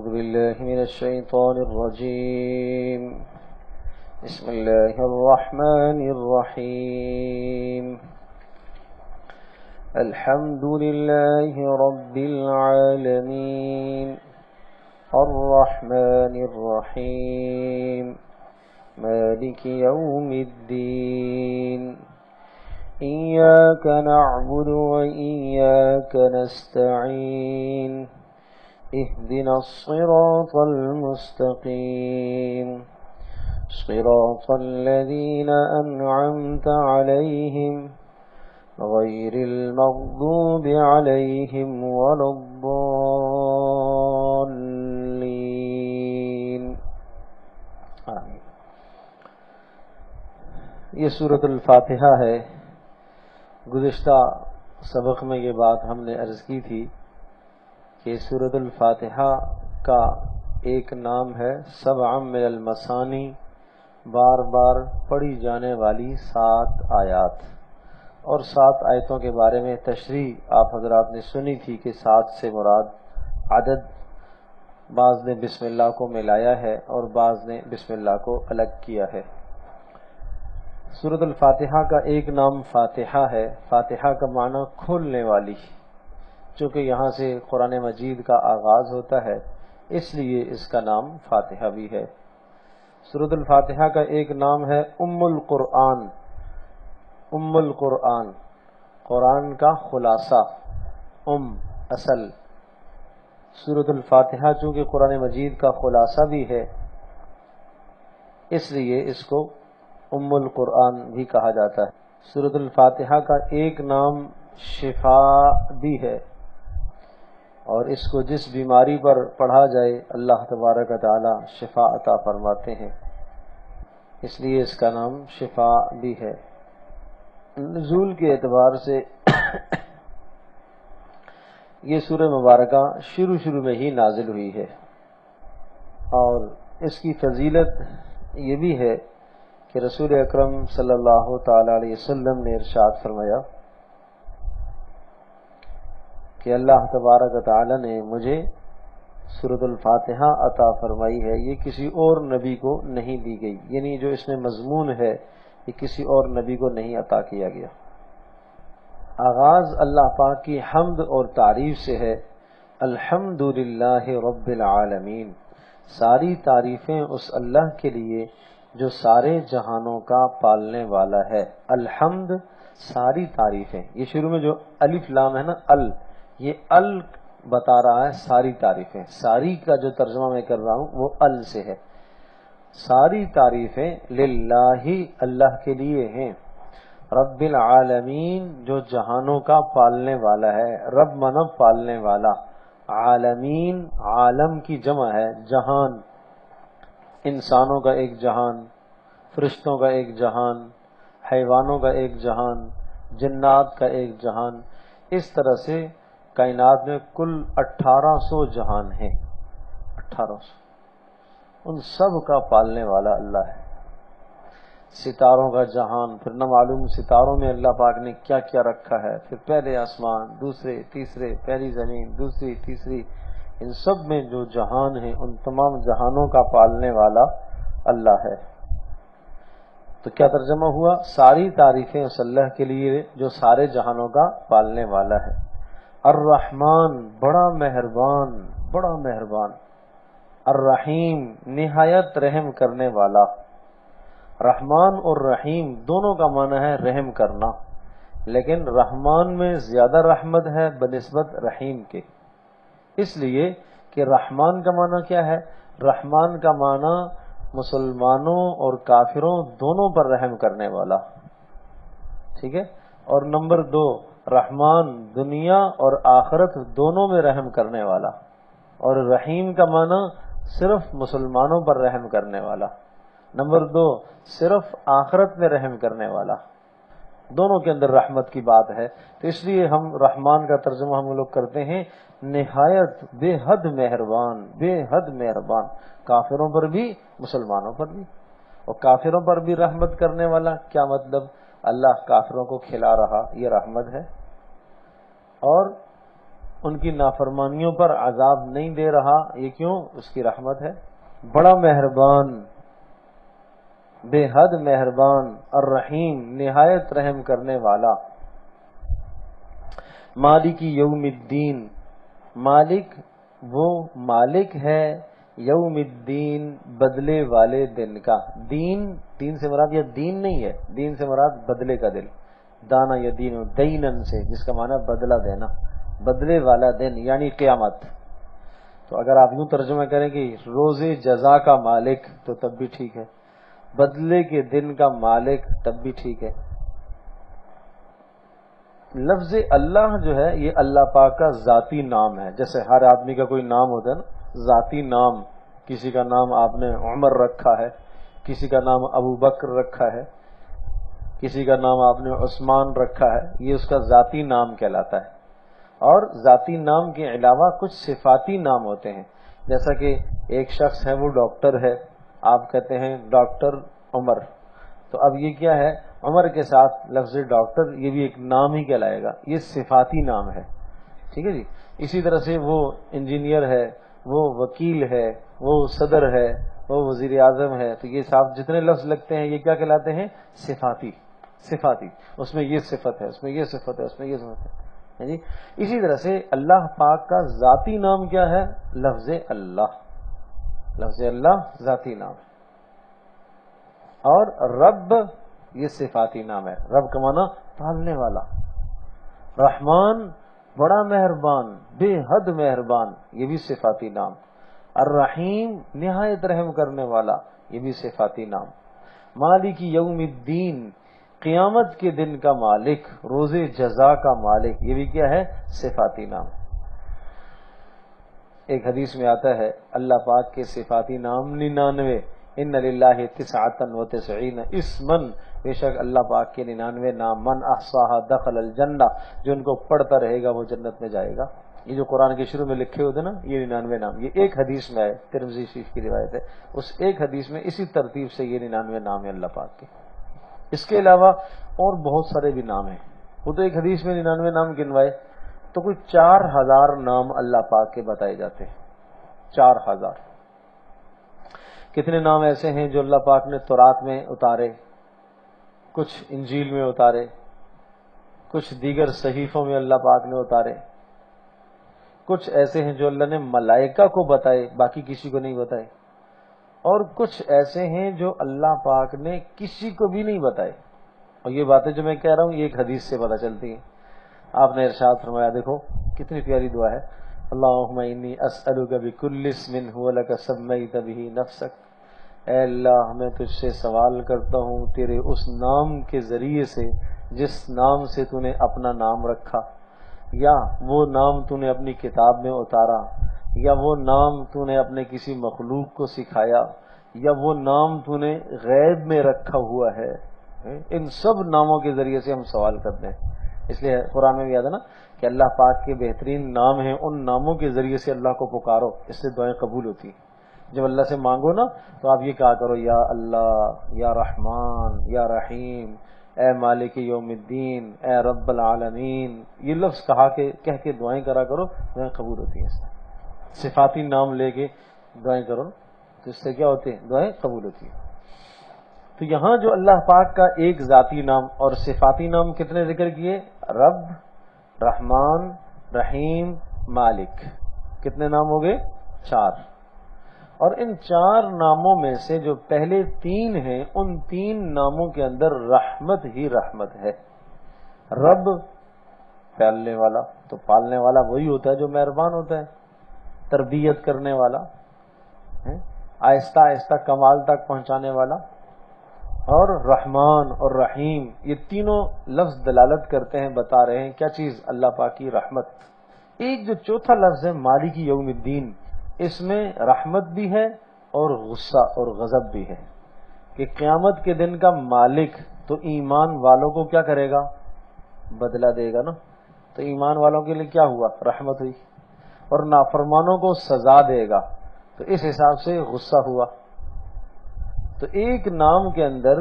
أعوذ بالله من الشيطان الرجيم. بسم الله الرحمن الرحيم. الحمد لله رب العالمين الرحمن الرحيم مالك يوم الدين. إياك نعبد وإياك نستعين. اهدنا الصراط المستقيم صراط الذين أنعمت عليهم غير المغضوب عليهم ولا الضالين. آمین. یہ سورۃ الفاتحہ ہے. گزشتہ سبق میں یہ بات ہم نے عرض کی تھی کہ سورۃ الفاتحہ کا ایک نام ہے سبع من المثانی، بار بار پڑھی جانے والی 7 آیات. اور 7 آیتوں کے بارے میں تشریح آپ حضرات نے سنی تھی کہ 7 سے مراد عدد، بعض نے بسم اللہ کو ملایا ہے اور بعض نے بسم اللہ کو الگ کیا ہے. سورۃ الفاتحہ کا ایک نام فاتحہ ہے. فاتحہ کا معنی کھولنے والی. چونکہ یہاں سے قرآن مجید کا آغاز ہوتا ہے اس لیے اس کا نام فاتحہ بھی ہے. سورۃ الفاتحہ کا ایک نام ہے ام القرآن. ام القرآن، قرآن کا خلاصہ. اصل. سورۃ الفاتحہ چونکہ قرآن مجید کا خلاصہ بھی ہے اس لیے اس کو ام القرآن بھی کہا جاتا ہے. سورۃ الفاتحہ کا ایک نام شفاء بھی ہے، اور اس کو جس بیماری پر پڑھا جائے اللہ تبارک و تعالی شفاء عطا فرماتے ہیں، اس لیے اس کا نام شفاء بھی ہے. نزول کے اعتبار سے یہ سورہ مبارکہ شروع میں ہی نازل ہوئی ہے، اور اس کی فضیلت یہ بھی ہے کہ رسول اکرم صلی اللہ تعالی علیہ وسلم نے ارشاد فرمایا کہ اللہ تبارک و تعالی نے مجھے سورۃ الفاتحہ عطا فرمائی ہے، یہ کسی اور نبی کو نہیں دی گئی. یعنی جو اس میں مضمون ہے یہ کسی اور نبی کو نہیں عطا کیا گیا. آغاز اللہ پاک کی حمد اور تعریف سے ہے. الحمدللہ رب العالمین. ساری تعریفیں اس اللہ کے لیے جو سارے جہانوں کا پالنے والا ہے. الحمد، ساری تعریفیں. یہ شروع میں جو الف لام ہے نا، یہ بتا رہا ہے ساری تعریفیں. ساری کا جو ترجمہ میں کر رہا ہوں وہ سے ہے. ساری تعریفیں للہ، اللہ کے لیے ہیں. رب العالمین، جو جہانوں کا پالنے والا ہے. رب منا پالنے والا، عالمین عالم کی جمع ہے، جہان. انسانوں کا ایک جہان، فرشتوں کا ایک جہان، حیوانوں کا ایک جہان، جنات کا ایک جہان. اس طرح سے کائنات میں کل 1800 جہان ہیں. 1800، ان سب کا پالنے والا اللہ ہے. ستاروں کا جہان، پھر نہ معلوم ستاروں میں اللہ پاک نے کیا کیا رکھا ہے. پھر پہلے آسمان، دوسرے، تیسرے، پہلی زمین، دوسری، تیسری، ان سب میں جو جہان ہیں ان تمام جہانوں کا پالنے والا اللہ ہے. تو کیا ترجمہ ہوا؟ ساری تعریفیں اس اللہ کے لیے جو سارے جہانوں کا پالنے والا ہے. الرحمن، بڑا مہربان، بڑا مہربان. الرحیم، نہایت رحم کرنے والا. رحمان اور رحیم دونوں کا معنی ہے رحم کرنا، لیکن رحمان میں زیادہ رحمت ہے بنسبت رحیم کے. اس لیے کہ رحمان کا معنی کیا ہے؟ رحمان کا معنی مسلمانوں اور کافروں دونوں پر رحم کرنے والا. ٹھیک ہے. اور نمبر 2، رحمان دنیا اور آخرت دونوں میں رحم کرنے والا. اور رحیم کا معنی صرف مسلمانوں پر رحم کرنے والا. نمبر 2، صرف آخرت میں رحم کرنے والا. دونوں کے اندر رحمت کی بات ہے. تو اس لیے ہم رحمان کا ترجمہ ہم لوگ کرتے ہیں نہایت، بے حد مہربان، بے حد مہربان. کافروں پر بھی مسلمانوں پر بھی. اور کافروں پر بھی رحمت کرنے والا کیا مطلب؟ اللہ کافروں کو کھلا رہا، یہ رحمت ہے. اور ان کی نافرمانیوں پر عذاب نہیں دے رہا، یہ کیوں؟ اس کی رحمت ہے۔ بڑا مہربان، بے حد مہربان، الرحیم نہایت رحم کرنے والا، مالک یوم الدین، مالک وہ مالک ہے، یوم الدین بدلے والے دن کا۔ دین سے مراد یہ دین نہیں ہے، دین سے مراد بدلے کا دن، دانا یا دین دینن سے، جس کا معنی بدلہ دینا، بدلے والا دن یعنی قیامت۔ تو اگر آپ یوں ترجمہ کریں کہ روز جزا کا مالک تو تب بھی ٹھیک ہے، بدلے کے دن کا مالک تب بھی ٹھیک ہے۔ لفظ اللہ جو ہے یہ اللہ پاک کا ذاتی نام ہے، جیسے ہر آدمی کا کوئی نام ہوتا ہے نا، ذاتی نام۔ کسی کا نام آپ نے عمر رکھا ہے، کسی کا نام ابو بکر رکھا ہے، کسی کا نام آپ نے عثمان رکھا ہے، یہ اس کا ذاتی نام کہلاتا ہے۔ اور ذاتی نام کے علاوہ کچھ صفاتی نام ہوتے ہیں، جیسا کہ ایک شخص ہے وہ ڈاکٹر ہے، آپ کہتے ہیں ڈاکٹر عمر، تو اب یہ کیا ہے؟ عمر کے ساتھ لفظ ڈاکٹر یہ بھی ایک نام ہی کہلائے گا، یہ صفاتی نام ہے، ٹھیک ہے جی۔ اسی طرح سے وہ انجینئر ہے، وہ وکیل ہے، وہ صدر ہے، وہ وزیر اعظم ہے، تو یہ صاحب جتنے لفظ لگتے ہیں یہ کیا کہلاتے ہیں؟ صفاتی، صفاتی، اس میں یہ صفت ہے، اس میں یہ صفت ہے، اس میں یہ صفت ہے جی۔ اسی طرح سے اللہ پاک کا ذاتی نام کیا ہے؟ لفظ اللہ، لفظ اللہ ذاتی نام ہے۔ اور رب یہ صفاتی نام ہے، رب کا معنی پالنے والا، رحمان بڑا مہربان، بے حد مہربان، یہ بھی صفاتی نام، الرحیم نہایت رحم کرنے والا، یہ بھی صفاتی نام، مالک یوم الدین قیامت کے دن کا مالک، روز جزا کا مالک، یہ بھی کیا ہے؟ صفاتی نام۔ ایک حدیث میں آتا ہے اللہ پاک کے صفاتی نام 99، ان للہ 99 اسما، بے شک اللہ پاک کے 99 نام، من احصاها دخل الجنہ، جو ان کو پڑھتا رہے گا وہ جنت میں جائے گا۔ یہ جو قرآن کے شروع میں لکھے ہوتے نا یہ 99 نام، یہ ایک حدیث میں ہے، ترمذی شریف کی روایت ہے، اس ایک حدیث میں اسی ترتیب سے یہ 99 نام ہے اللہ پاک کے۔ اس کے علاوہ اور بہت سارے بھی نام ہیں، وہ تو ایک حدیث میں 99 نام گنوائے، تو کوئی 4000 نام اللہ پاک کے بتائے جاتے ہیں، 4000۔ کتنے نام ایسے ہیں جو اللہ پاک نے تورات میں اتارے، کچھ انجیل میں اتارے، کچھ دیگر صحیفوں میں اللہ پاک نے اتارے، کچھ ایسے ہیں جو اللہ نے ملائکہ کو بتائے باقی کسی کو نہیں بتائے، اور کچھ ایسے ہیں جو اللہ پاک نے کسی کو بھی نہیں بتائے۔ اور یہ باتیں جو میں کہہ رہا ہوں یہ ایک حدیث سے پتہ چلتی ہیں۔ آپ نے ارشاد فرمایا، دیکھو کتنی پیاری دعا ہے، اللہم انی اسألک بکل اسم ھو لک سمیت بہ نفسک، اے اللہ میں تجھ سے سوال کرتا ہوں تیرے اس نام کے ذریعے سے جس نام سے تو نے اپنا نام رکھا، یا وہ نام تو نے اپنی کتاب میں اتارا، یا وہ نام تو نے اپنے کسی مخلوق کو سکھایا، یا وہ نام تو نے غیب میں رکھا ہوا ہے، ان سب ناموں کے ذریعے سے ہم سوال کرتے ہیں۔ اس لیے قرآن میں بھی یاد ہے نا کہ اللہ پاک کے بہترین نام ہیں، ان ناموں کے ذریعے سے اللہ کو پکارو، اس سے دعائیں قبول ہوتی ہیں۔ جب اللہ سے مانگو نا تو آپ یہ کہا کرو، یا اللہ، یا رحمان، یا رحیم، اے مالک یوم الدین، اے رب العالمین، یہ لفظ کہہ کے دعائیں کرا کرو، دعائیں قبول ہوتی ہیں۔ اس سے صفاتی نام لے کے دعائیں کرو تو اس سے کیا ہوتے ہیں؟ دعائیں قبول ہوتی ہیں۔ تو یہاں جو اللہ پاک کا ایک ذاتی نام اور صفاتی نام کتنے ذکر کیے؟ رب، رحمان، رحیم، مالک، کتنے نام ہو گئے؟ 4۔ اور ان 4 ناموں میں سے جو پہلے 3 ہیں ان 3 ناموں کے اندر رحمت ہی رحمت ہے۔ رب پالنے والا، تو پالنے والا وہی ہوتا ہے جو مہربان ہوتا ہے، تربیت کرنے والا، آہستہ آہستہ کمال تک پہنچانے والا، اور رحمان اور رحیم یہ تینوں لفظ دلالت کرتے ہیں، بتا رہے ہیں کیا چیز؟ اللہ پاک کی رحمت۔ ایک جو چوتھا لفظ ہے مالک یوم الدین، اس میں رحمت بھی ہے اور غصہ اور غضب بھی ہے، کہ قیامت کے دن کا مالک تو ایمان والوں کو کیا کرے گا؟ بدلہ دے گا نا، تو ایمان والوں کے لیے کیا ہوا؟ رحمت ہوئی، اور نافرمانوں کو سزا دے گا، تو اس حساب سے غصہ ہوا۔ تو ایک نام کے اندر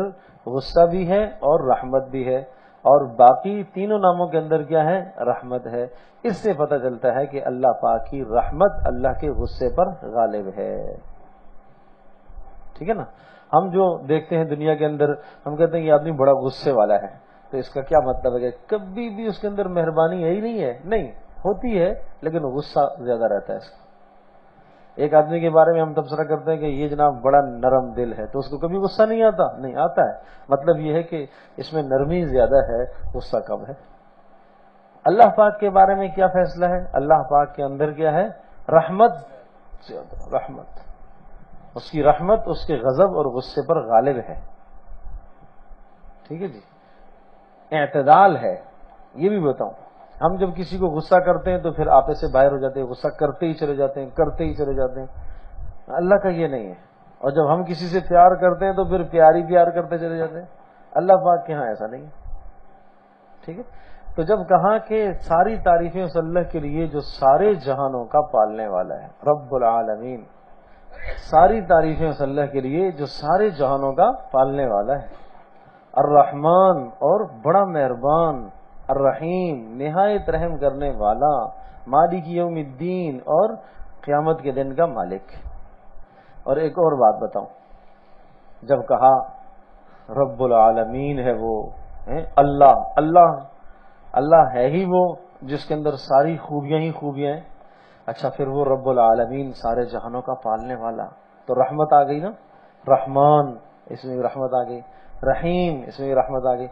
غصہ بھی ہے اور رحمت بھی ہے، اور باقی تینوں ناموں کے اندر کیا ہے؟ رحمت ہے۔ اس سے پتہ چلتا ہے کہ اللہ پاک کی رحمت اللہ کے غصے پر غالب ہے۔ ٹھیک ہے نا؟ ہم جو دیکھتے ہیں دنیا کے اندر، ہم کہتے ہیں یہ آدمی بڑا غصے والا ہے، تو اس کا کیا مطلب ہے کہ کبھی بھی اس کے اندر مہربانی ہے ہی نہیں ہے؟ نہیں، ہوتی ہے لیکن غصہ زیادہ رہتا ہے اس کا۔ ایک آدمی کے بارے میں ہم تبصرہ کرتے ہیں کہ یہ جناب بڑا نرم دل ہے، تو اس کو کبھی غصہ نہیں آتا؟ نہیں آتا ہے۔ مطلب یہ ہے کہ اس میں نرمی زیادہ ہے، غصہ کم ہے۔ اللہ پاک کے بارے میں کیا فیصلہ ہے؟ اللہ پاک کے اندر کیا ہے؟ رحمت زیادہ، رحمت، اس کی رحمت اس کے غضب اور غصے پر غالب ہے۔ ٹھیک ہے جی، اعتدال ہے۔ یہ بھی بتاؤں، ہم جب کسی کو غصہ کرتے ہیں تو پھر آپے سے باہر ہو جاتے ہیں، غصہ کرتے ہی چلے جاتے ہیں، کرتے ہی چلے جاتے ہیں۔ اللہ کا یہ نہیں ہے۔ اور جب ہم کسی سے پیار کرتے ہیں تو پھر پیار ہی پیار کرتے چلے جاتے ہیں۔ اللہ پاک کے ہاں ایسا نہیں ہے۔ ٹھیک ہے، تو جب کہا کہ ساری تعریفیں اس اللہ کے لیے جو سارے جہانوں کا پالنے والا ہے، رب العالمین، ساری تعریفیں اس اللہ کے لیے جو سارے جہانوں کا پالنے والا ہے، الرحمن اور بڑا مہربان، الرحیم نہایت رحم کرنے والا، مالک یوم الدین اور قیامت کے دن کا مالک۔ اور ایک اور بات بتاؤں، جب کہا رب العالمین ہے وہ اللہ، اللہ ہے ہی وہ جس کے اندر ساری خوبیاں ہی خوبیاں ہیں۔ اچھا، پھر وہ رب العالمین سارے جہانوں کا پالنے والا، تو رحمت آ گئی نا؟ رحمان، اس میں بھی رحمت آ گئی، رحیم، اس میں بھی رحمت آ گئی۔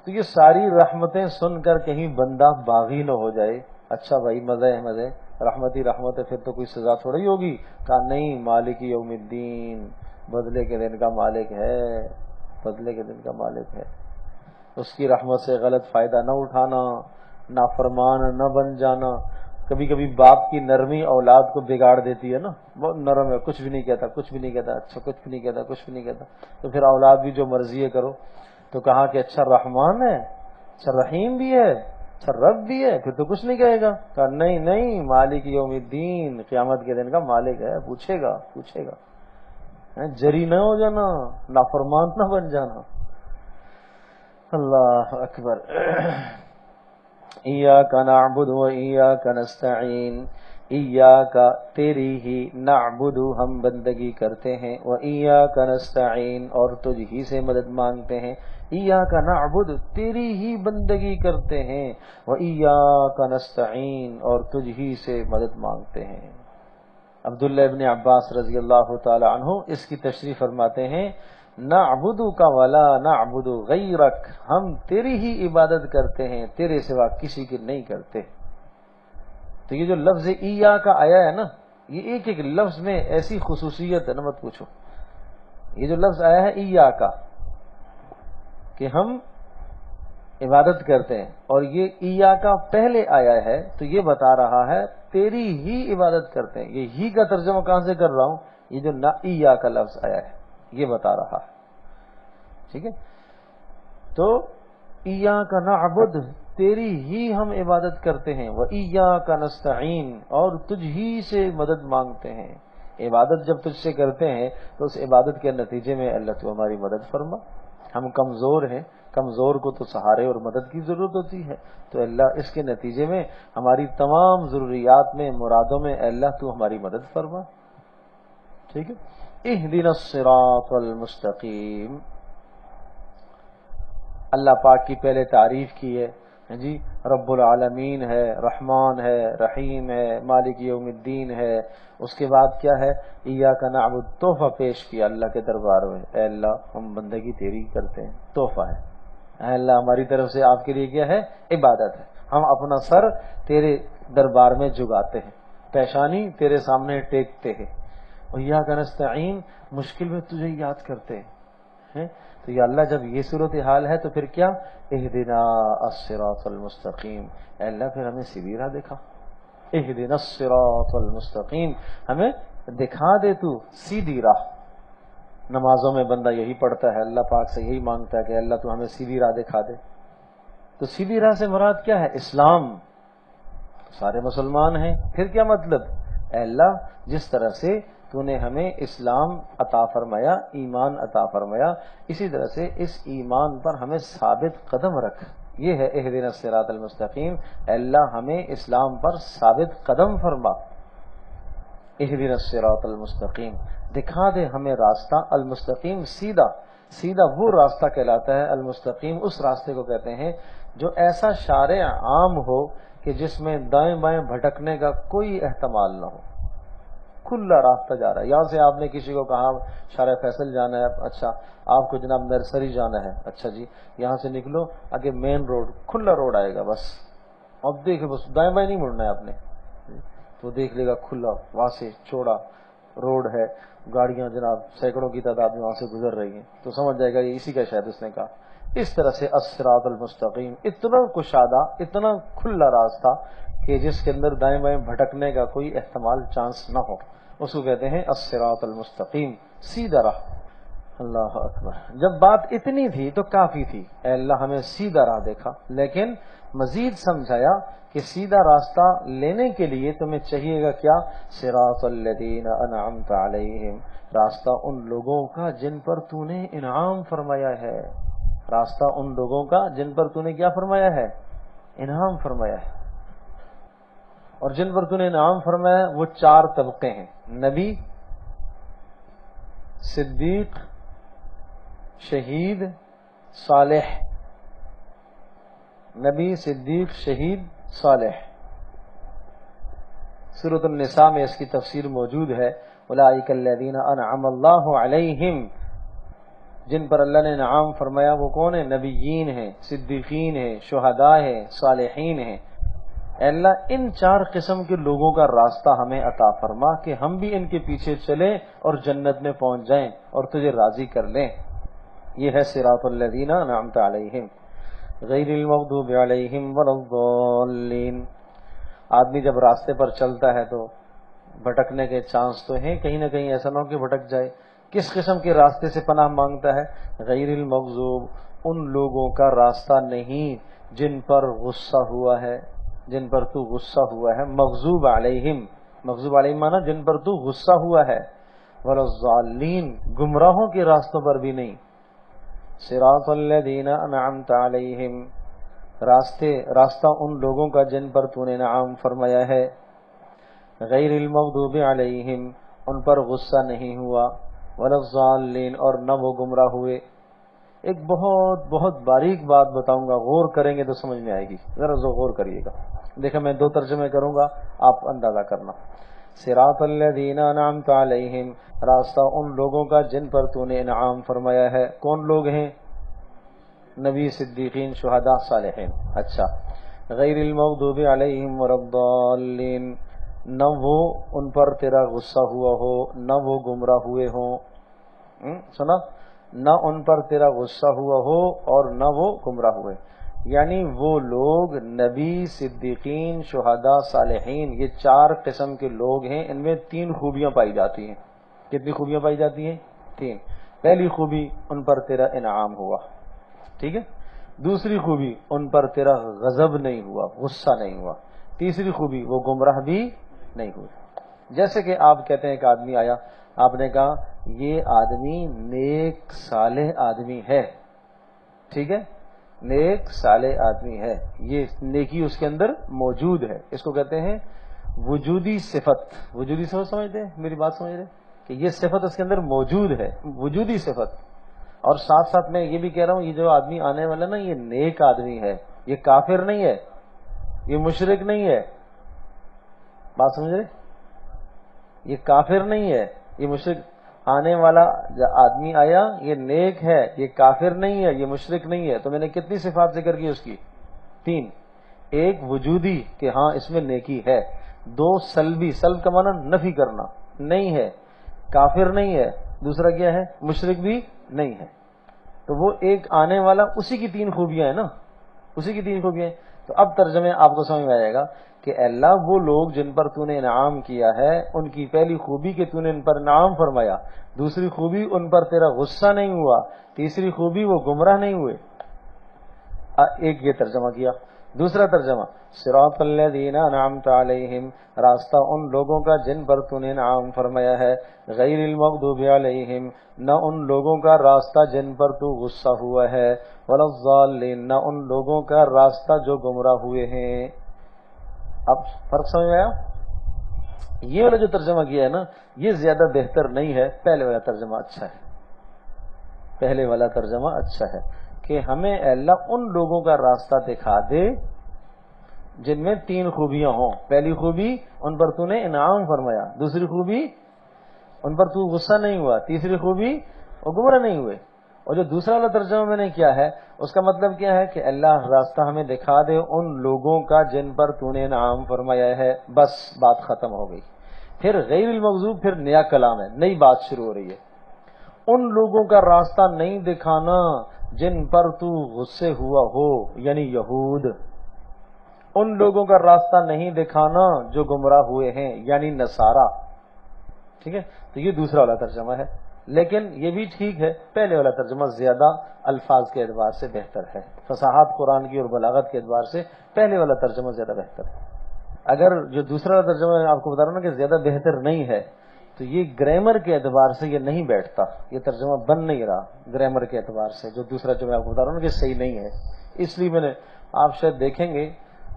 تو یہ ساری رحمتیں سن کر کہیں بندہ باغی نہ ہو جائے، اچھا بھائی مزے ہے، مزے، رحمت ہی رحمت ہے، پھر تو کوئی سزا تھوڑی ہوگی۔ کہا نہیں، مالک یوم الدین، بدلے کے دن کا مالک ہے، بدلے کے دن کا مالک ہے۔ اس کی رحمت سے غلط فائدہ نہ اٹھانا، نافرمان نہ بن جانا۔ کبھی کبھی باپ کی نرمی اولاد کو بگاڑ دیتی ہے نا، بہت نرم ہے، کچھ بھی نہیں کہتا، کچھ بھی نہیں کہتا، اچھا کچھ بھی نہیں کہتا، کچھ بھی نہیں کہتا، تو پھر اولاد بھی جو مرضی ہے کرو۔ تو کہا کہ اچھا رحمان ہے، اچھا رحیم بھی ہے، اچھا رب بھی ہے، پھر تو کچھ نہیں کہے گا۔ کہا نہیں نہیں، مالک یوم الدین، قیامت کے دن کا مالک ہے، پوچھے گا، پوچھے گا، جری نہ ہو جانا، نافرمان نہ بن جانا۔ اللہ اکبر۔ ایاک نعبد و ایاک نستعین، ایاک تیری ہی، نعبد ہم بندگی کرتے ہیں، و ایاک نستعین اور تجھ ہی سے مدد مانگتے ہیں۔ ایاک نعبد تیری ہی بندگی کرتے ہیں، و ایاک نستعین اور تجھ ہی سے مدد مانگتے ہیں۔ عبداللہ ابن عباس رضی اللہ تعالی عنہ اس کی تشریح فرماتے ہیں، نعبدک ولا نعبد غیرک، ہم تیری ہی عبادت کرتے ہیں، تیرے سوا کسی کی نہیں کرتے۔ تو یہ جو لفظ ایا کا آیا ہے نا، یہ ایک ایک لفظ میں ایسی خصوصیت ہے نا، مت پوچھو۔ یہ جو لفظ آیا ہے ایا کا، کہ ہم عبادت کرتے ہیں، اور یہ ایا کا پہلے آیا ہے، تو یہ بتا رہا ہے تیری ہی عبادت کرتے ہیں۔ یہ ہی کا ترجمہ کہاں سے کر رہا ہوں؟ یہ جو ایا کا لفظ آیا ہے یہ بتا رہا ہے۔ ٹھیک ہے، تو ایاک نعبد تیری ہی ہم عبادت کرتے ہیں، وایاک نستعین اور تجھ ہی سے مدد مانگتے ہیں۔ عبادت جب تجھ سے کرتے ہیں تو اس عبادت کے نتیجے میں اللہ تو ہماری مدد فرما۔ ہم کمزور ہیں، کمزور کو تو سہارے اور مدد کی ضرورت ہوتی ہے، تو اللہ اس کے نتیجے میں ہماری تمام ضروریات میں، مرادوں میں اللہ تو ہماری مدد فرما۔ ٹھیک ہے، اہدنا الصراط المستقیم۔ اللہ پاک کی پہلے تعریف کی ہے جی، رب العالمین ہے، رحمان ہے، رحیم ہے، مالک یوم الدین ہے۔ اس کے بعد کیا ہے؟ ایاک نعبد، تحفہ پیش کیا اللہ کے دربار میں، اے اللہ ہم بندگی تیری کرتے ہیں، تحفہ ہے، اے اللہ ہماری طرف سے آپ کے لیے کیا ہے؟ عبادت ہے، ہم اپنا سر تیرے دربار میں جھکاتے ہیں، پیشانی تیرے سامنے ٹیکتے ہیں، اور ایاک نستعین مشکل میں تجھے یاد کرتے ہیں۔ تو یا اللہ جب یہ صورتحال ہے تو پھر کیا؟ اہدنا الصراط المستقیم، اے اللہ پھر ہمیں سیدھی راہ دکھا، اہدنا الصراط المستقیم، ہمیں دکھا دے تو سیدھی راہ۔ نمازوں میں بندہ یہی پڑھتا ہے، اللہ پاک سے یہی مانگتا ہے کہ اللہ تو ہمیں سیدھی راہ دکھا دے۔ تو سیدھی راہ سے مراد کیا ہے؟ اسلام، سارے مسلمان ہیں، پھر کیا مطلب؟ اے اللہ جس طرح سے تو نے ہمیں اسلام عطا فرمایا، ایمان عطا فرمایا، اسی طرح سے اس ایمان پر ہمیں ثابت قدم رکھ، یہ ہے اہدنا الصراط المستقیم، اے اللہ ہمیں اسلام پر ثابت قدم فرما، اہدنا الصراط المستقیم، دکھا دے ہمیں راستہ المستقیم، سیدھا سیدھا وہ راستہ کہلاتا ہے، المستقیم اس راستے کو کہتے ہیں جو ایسا شارع عام ہو کہ جس میں دائیں بائیں بھٹکنے کا کوئی احتمال نہ ہو، کھلا راستہ جا رہا ہے۔ یہاں سے آپ نے کسی کو کہا شارع فیصل جانا ہے، اچھا آپ کو جناب نرسری جانا ہے، اچھا جی یہاں سے نکلو، آگے مین روڈ کھلا روڈ آئے گا، بس اب دیکھے بس دائیں بائیں نہیں مڑنا ہے آپ نے، تو دیکھ لے گا کھلا واسع چوڑا روڈ ہے، گاڑیاں جناب سینکڑوں کی تعداد میں وہاں سے گزر رہی ہیں، تو سمجھ جائے گا یہ اسی کا شاید اس نے کہا۔ اس طرح سے الصراط المستقیم، اتنا کشادہ، اتنا کھلا راستہ کہ جس کے اندر دائیں بائیں بھٹکنے کا کوئی احتمال چانس نہ ہو، اس کو کہتے ہیں الصراط المستقیم، سیدھا راہ۔ اللہ اکبر، جب بات اتنی تھی تو کافی تھی، اے اللہ ہمیں سیدھا راہ دیکھا، لیکن مزید سمجھایا کہ سیدھا راستہ لینے کے لیے تمہیں چاہیے گا کیا؟ صراط الذین انعمت علیہم، راستہ ان لوگوں کا جن پر تو نے انعام فرمایا ہے، راستہ ان لوگوں کا جن پر تو نے کیا فرمایا ہے؟ انعام فرمایا ہے۔ اور جن پر تو نے انعام فرمایا ہے وہ 4 طبقے ہیں، نبی، صدیق، شہید، صالح، نبی، صدیق، شہید، صالح۔ سورۃ النساء میں اس کی تفسیر موجود ہے، اولئک الذین انعم اللہ علیہم، جن پر اللہ نے انعام فرمایا وہ کون ہیں؟ نبیین ہیں، صدیقین ہیں، شہداء ہیں، صالحین ہیں۔ اے اللہ ان 4 قسم کے لوگوں کا راستہ ہمیں عطا فرما کہ ہم بھی ان کے پیچھے چلیں اور جنت میں پہنچ جائیں اور تجھے راضی کر لیں۔ یہ ہے صراط الذین انعمت علیہم غیر المغضوب علیہم ولا الضالین۔ آدمی جب راستے پر چلتا ہے تو بھٹکنے کے چانس تو ہیں، کہیں نہ کہیں ایسا نہ ہو کہ بھٹک جائے۔ کس قسم کے راستے سے پناہ مانگتا ہے؟ غیر المغضوب، ان لوگوں کا راستہ نہیں جن پر غصہ ہوا ہے، جن پر تو غصہ ہوا ہے، مغضوب علیہم، مغضوب علیہم مانا جن پر تو غصہ ہوا ہے، ولا الضالین، گمراہوں کے راستوں پر بھی نہیں۔ صراط الذین انعمت علیہم، راستہ ان لوگوں کا جن پر تو نے انعام فرمایا ہے، غیر المغضوب علیہم، ان پر غصہ نہیں ہوا، ولا الضالین، اور نہ وہ گمراہ ہوئے۔ ایک بہت بہت باریک بات بتاؤں گا، غور کریں گے تو سمجھ میں آئے گی، ذرا غور کریے گا۔ دیکھیں میں 2 ترجمے کروں گا، آپ اندازہ کرنا۔ صراط الذین انعمت علیہم، راستہ ان لوگوں کا جن پر تو نے انعام فرمایا ہے۔ کون لوگ ہیں؟ نبی، صدیقین، شہداء، صالحین۔ اچھا، غیر المغضوب علیہم ولا الضالین، نہ وہ ان پر تیرا غصہ ہوا ہو، نہ وہ گمراہ ہوئے ہوں، سنا، نہ ان پر تیرا غصہ ہوا ہو اور نہ وہ گمراہ ہوئے، یعنی وہ لوگ نبی، صدیقین، شہداء، صالحین، یہ 4 قسم کے لوگ ہیں، ان میں 3 خوبیاں پائی جاتی ہیں۔ کتنی خوبیاں پائی جاتی ہیں؟ 3۔ پہلی خوبی، ان پر تیرا انعام ہوا، ٹھیک ہے۔ دوسری خوبی، ان پر تیرا غضب نہیں ہوا، غصہ نہیں ہوا۔ تیسری خوبی، وہ گمراہ بھی نہیں ہوئے۔ جیسے کہ آپ کہتے ہیں ایک آدمی آیا، آپ نے کہا یہ آدمی نیک صالح آدمی ہے، ٹھیک ہے، نیک صالح آدمی ہے، یہ نیکی اس کے اندر موجود ہے، اس کو کہتے ہیں وجودی صفت۔ وجودی صفت سمجھتے ہیں؟ میری بات سمجھ رہے کہ یہ صفت اس کے اندر موجود ہے، وجودی صفت۔ اور ساتھ ساتھ میں یہ بھی کہہ رہا ہوں، یہ جو آدمی آنے والا نا، یہ نیک آدمی ہے، یہ کافر نہیں ہے، یہ مشرک نہیں ہے، بات سمجھ رہے؟ یہ کافر نہیں ہے، یہ مشرک، آنے والا آدمی آیا یہ نیک ہے، یہ کافر نہیں ہے، یہ مشرک نہیں ہے۔ تو میں نے کتنی صفات ذکر کی اس کی؟ 3۔ ایک وجودی کہ ہاں اس میں نیکی ہے، 2 سلبی، سلب کا معنی نفی کرنا، نہیں ہے، کافر نہیں ہے، دوسرا کیا ہے؟ مشرک بھی نہیں ہے۔ تو وہ ایک آنے والا، اسی کی 3 خوبیاں ہیں نا، اسی کی 3 خوبیاں ہیں۔ تو اب ترجمے آپ کو سمجھ میں آئے گا کہ اللہ وہ لوگ جن پر تو نے انعام کیا ہے، ان کی پہلی خوبی کہ تو نے ان پر انعام فرمایا، دوسری خوبی ان پر تیرا غصہ نہیں ہوا، تیسری خوبی وہ گمراہ نہیں ہوئے۔ ایک یہ ترجمہ کیا۔ دوسرا ترجمہ صراط الذین انعمت علیہم، راستہ ان لوگوں کا جن پر تو نے انعام فرمایا ہے، غیر المغضوب علیہم، نہ ان لوگوں کا راستہ جن پر تو غصہ ہوا ہے، ولا الضالین، نہ ان لوگوں کا راستہ جو گمراہ ہوئے ہیں۔ اب فرق سمجھ میں آیا؟ یہ والا جو ترجمہ کیا ہے نا، یہ زیادہ بہتر نہیں ہے، پہلے والا ترجمہ اچھا ہے، پہلے والا ترجمہ اچھا ہے کہ ہمیں اللہ ان لوگوں کا راستہ دکھا دے جن میں تین خوبیاں ہوں۔ پہلی خوبی ان پر تو نے انعام فرمایا، دوسری خوبی ان پر تو غصہ نہیں ہوا، تیسری خوبی وہ گمراہ نہیں ہوئے۔ اور جو دوسرا والا ترجمہ میں نے کیا ہے اس کا مطلب کیا ہے کہ اللہ راستہ ہمیں دکھا دے ان لوگوں کا جن پر تو نے انعام فرمایا ہے، بس بات ختم ہو گئی۔ پھر غیر المغضوب، پھر نیا کلام ہے، نئی بات شروع ہو رہی ہے۔ ان لوگوں کا راستہ نہیں دکھانا جن پر تو غصے ہوا ہو، یعنی یہود۔ ان لوگوں کا راستہ نہیں دکھانا جو گمراہ ہوئے ہیں، یعنی نصارہ۔ ٹھیک ہے، تو یہ دوسرا والا ترجمہ ہے، لیکن یہ بھی ٹھیک ہے، پہلے والا ترجمہ زیادہ الفاظ کے اعتبار سے بہتر ہے، فصاحت قرآن کی اور بلاغت کے اعتبار سے پہلے والا ترجمہ زیادہ بہتر ہے۔ اگر جو دوسرا والا ترجمہ میں آپ کو بتا رہا ہوں نا کہ زیادہ بہتر نہیں ہے، تو یہ گرامر کے اعتبار سے یہ نہیں بیٹھتا، یہ ترجمہ بن نہیں رہا گرامر کے اعتبار سے۔ جو دوسرا جو میں آپ کو بتا رہا ہوں نا کہ صحیح نہیں ہے، اس لیے میں نے، آپ شاید دیکھیں گے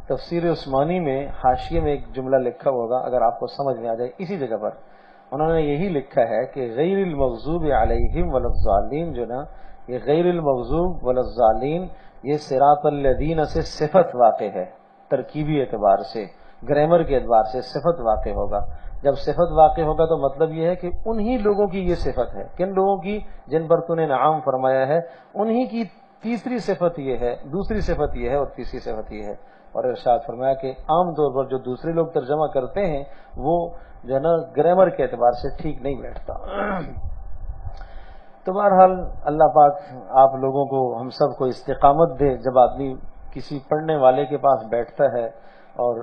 تفسیر عثمانی میں حاشیے میں ایک جملہ لکھا ہوگا، اگر آپ کو سمجھ میں آ جائے، اسی جگہ پر انہوں نے یہی لکھا ہے کہ غیر المغضوب علیہم ولا الضالین، جو نا یہ غیر المغضوب ولا الضالین یہ صراط الذین سے صفت واقع ہے، ترکیبی اعتبار سے، گرامر کے اعتبار سے صفت واقع ہوگا۔ جب صفت واقع ہوگا تو مطلب یہ ہے کہ انہی لوگوں کی یہ صفت ہے، کن لوگوں کی؟ جن پر تو نے انعام فرمایا ہے، انہی کی تیسری صفت یہ ہے، دوسری صفت یہ ہے اور تیسری صفت یہ ہے۔ اور ارشاد فرمایا کہ عام طور پر جو دوسرے لوگ ترجمہ کرتے ہیں وہ جو ہے نا گرامر کے اعتبار سے ٹھیک نہیں بیٹھتا۔ تو بہرحال اللہ پاک آپ لوگوں کو، ہم سب کو استقامت دے۔ جب آدمی کسی پڑھنے والے کے پاس بیٹھتا ہے اور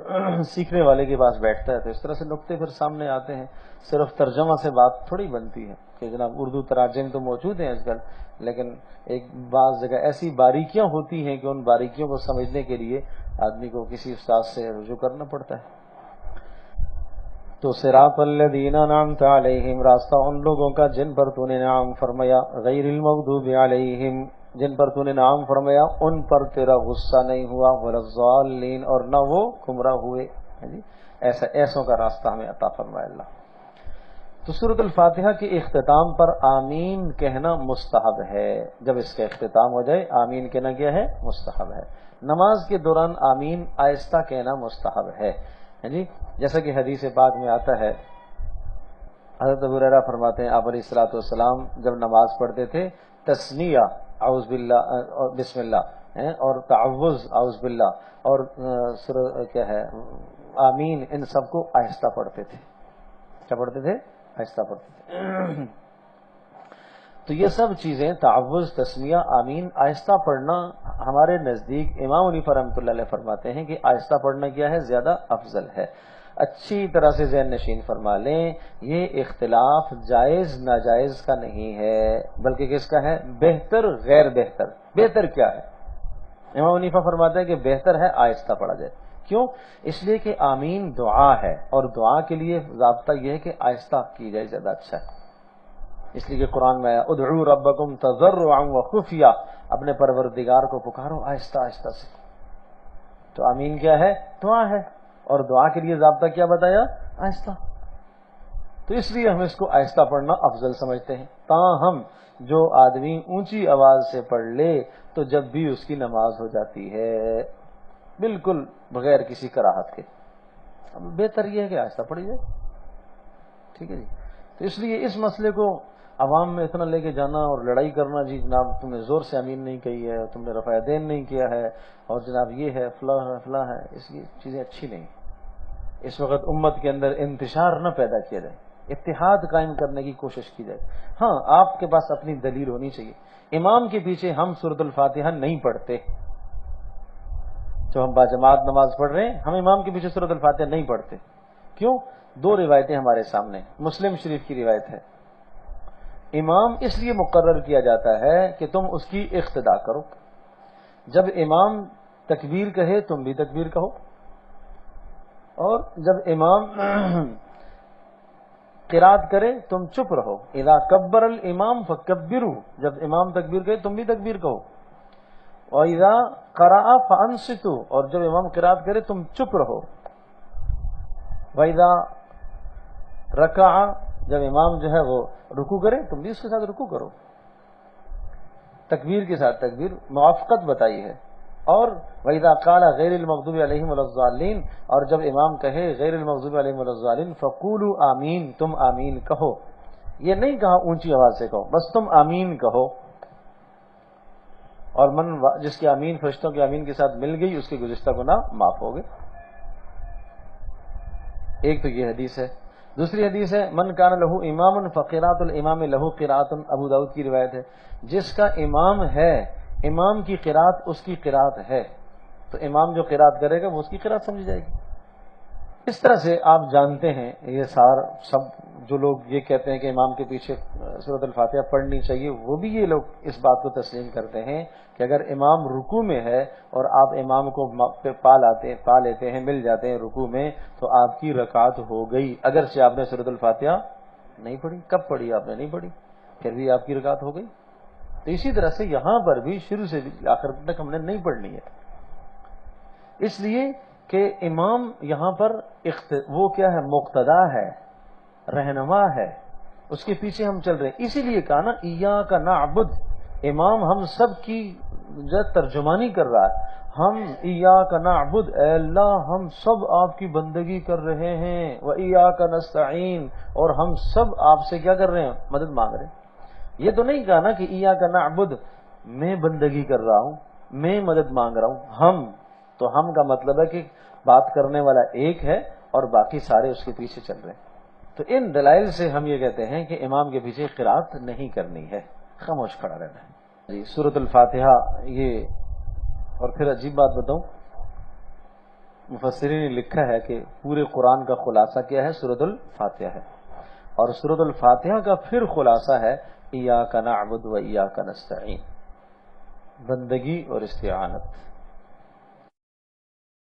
سیکھنے والے کے پاس بیٹھتا ہے تو اس طرح سے نقطے پھر سامنے آتے ہیں۔ صرف ترجمہ سے بات تھوڑی بنتی ہے کہ جناب اردو تراجم تو موجود ہیں آج کل، لیکن ایک بعض جگہ ایسی باریکیاں ہوتی ہیں کہ ان باریکیوں کو سمجھنے کے لیے آدمی کو کسی استاد سے رجوع کرنا پڑتا ہے۔ تو صراط الذین انعمت علیہم، راستہ ان لوگوں کا جن پر تو نے انعام فرمایا، غیر المغضوب علیہم جن پر تو نے انعام فرمایا ان پر تیرا غصہ نہیں ہوا، ولا الضالین اور نہ وہ گمراہ ہوئے۔ ایسوں کا راستہ ہمیں عطا فرمائے اللہ۔ تو سورۃ الفاتحہ کے اختتام پر آمین کہنا مستحب ہے، جب اس کا اختتام ہو جائے آمین کہنا کیا ہے؟ مستحب ہے۔ نماز کے دوران آمین آہستہ کہنا مستحب ہے، جیسا کہ حدیث پاک میں آتا ہے، حضرت ابو ہریرہ فرماتے ہیں آپ علیہ الصلوۃ والسلام جب نماز پڑھتے تھے تثنیہ اعوذ باللہ اور بسم اللہ اور تعوذ اعوذ باللہ اور کیا ہے آمین، ان سب کو آہستہ پڑھتے تھے۔ کیا پڑھتے تھے؟ آہستہ پڑھتے تھے۔ تو یہ سب چیزیں تعوذ، تسمیہ، آمین، آہستہ پڑھنا ہمارے نزدیک امام حنیفہ رحمۃ اللہ علیہ فرماتے ہیں کہ آہستہ پڑھنا کیا ہے؟ زیادہ افضل ہے۔ اچھی طرح سے ذہن نشین فرما لیں، یہ اختلاف جائز ناجائز کا نہیں ہے، بلکہ کس کا ہے؟ بہتر غیر بہتر۔ بہتر کیا ہے؟ امام حنیفہ فرماتے ہیں کہ بہتر ہے آہستہ پڑھا جائے۔ کیوں؟ اس لیے کہ آمین دعا ہے، اور دعا کے لیے ضابطہ یہ ہے کہ آہستہ کی جائے، زیادہ اچھا ہے۔ اس لیے کہ قرآن میں ادعوا ربکم تضرعا وخفیہ، اپنے پروردگار کو پکارو آہستہ آہستہ سے۔ تو آمین کیا ہے؟ دعا ہے، اور دعا کے لیے ضابطہ کیا بتایا؟ آہستہ۔ تو اس لیے ہم اس کو آہستہ پڑھنا افضل سمجھتے ہیں۔ تاہم جو آدمی اونچی آواز سے پڑھ لے تو جب بھی اس کی نماز ہو جاتی ہے، بالکل بغیر کسی کراہت کے۔ بہتر یہ ہے کہ آہستہ پڑھی جائے، ٹھیک ہے جی۔ تو اس لیے اس مسئلے کو عوام میں اتنا لے کے جانا اور لڑائی کرنا، جی جناب تم نے زور سے آمین نہیں کہی ہے، تم نے رفع دین نہیں کیا ہے، اور جناب یہ ہے فلاں ہے فلاں ہے، اس کی چیزیں اچھی نہیں۔ اس وقت امت کے اندر انتشار نہ پیدا کیا جائے، اتحاد قائم کرنے کی کوشش کی جائے۔ ہاں، آپ کے پاس اپنی دلیل ہونی چاہیے۔ امام کے پیچھے ہم سورۃ الفاتحہ نہیں پڑھتے، جو ہم باجماعت نماز پڑھ رہے ہیں ہم امام کے پیچھے سورۃ الفاتحہ نہیں پڑھتے۔ کیوں؟ دو روایتیں ہمارے سامنے، مسلم شریف کی روایت ہے، امام اس لیے مقرر کیا جاتا ہے کہ تم اس کی اقتدا کرو۔ جب امام تکبیر کہے تم بھی تکبیر کہو، اور جب امام قرات کرے تم چپ رہو. اذا کبر الامام فکبروا، جب امام تکبیر کہے تم بھی تکبیر کہو. واذا قرأ فانصتوا، اور جب امام قرات کرے تم چپ رہو. واذا رکع، جب امام جو ہے وہ رکوع کرے تم بھی اس کے ساتھ رکوع کرو. تکبیر کے ساتھ تکبیر موافقت بتائی ہے. اور وَإِذَا قَالَ غَيْرِ الْمَغْضُوبِ عَلَيْهِمْ وَلَا الضَّالِّينَ، اور جب امام کہے غیر المغضوب علیہم ولا الضالین فقولوا آمین، تم آمین کہو. یہ نہیں کہا اونچی آواز سے کہو، بس تم آمین کہو. اور جس کی آمین فرشتوں کی آمین کے ساتھ مل گئی اس کے گزشتہ گناہ معاف ہو گئے. ایک تو یہ حدیث ہے. دوسری حدیث ہے من کان لہو امام فقراۃ الامام لہو قراۃ، ابو داؤد کی روایت ہے. جس کا امام ہے، امام کی قرات اس کی قرات ہے، تو امام جو قرات کرے گا وہ اس کی قرات سمجھی جائے گی. اس طرح سے آپ جانتے ہیں یہ سب جو لوگ یہ کہتے ہیں کہ امام کے پیچھے سورۃ الفاتحہ پڑھنی چاہیے، وہ بھی یہ لوگ اس بات کو تسلیم کرتے ہیں کہ اگر امام رکوع میں ہے اور آپ امام کو پا لیتے ہیں، مل جاتے ہیں رکوع میں، تو آپ کی رکعت ہو گئی، اگرچہ آپ نے سورۃ الفاتحہ نہیں پڑھی. کب پڑھی؟ آپ نے نہیں پڑھی، پھر بھی آپ کی رکعت ہو گئی. تو اسی طرح سے یہاں پر بھی شروع سے آخر تک ہم نے نہیں پڑھنی ہے، اس لیے کہ امام یہاں پر وہ کیا ہے، مقتدا ہے، رہنما ہے، اس کے پیچھے ہم چل رہے ہیں. اسی لیے کہا نا ایاک نعبد، امام ہم سب کی جو ترجمانی کر رہا ہے. ہم ایاک نعبد، اے اللہ ہم سب آپ کی بندگی کر رہے ہیں، و ایاک نستعین، اور ہم سب آپ سے کیا کر رہے ہیں، مدد مانگ رہے ہیں. یہ تو نہیں کہا نا کہ ایاک نعبد میں بندگی کر رہا ہوں، میں مدد مانگ رہا ہوں. تو ہم کا مطلب ہے کہ بات کرنے والا ایک ہے اور باقی سارے اس کے پیچھے چل رہے ہیں. تو ان دلائل سے ہم یہ کہتے ہیں کہ امام کے پیچھے قرات نہیں کرنی ہے، خاموش کھڑا رہنا ہے. جی سورۃ الفاتحہ یہ، اور پھر عجیب بات بتاؤں، مفسرین نے لکھا ہے کہ پورے قرآن کا خلاصہ کیا ہے، سورۃ الفاتحہ ہے. اور سورۃ الفاتحہ کا پھر خلاصہ ہے ایاک نعبد و ایاک نستعین، بندگی اور استعانت.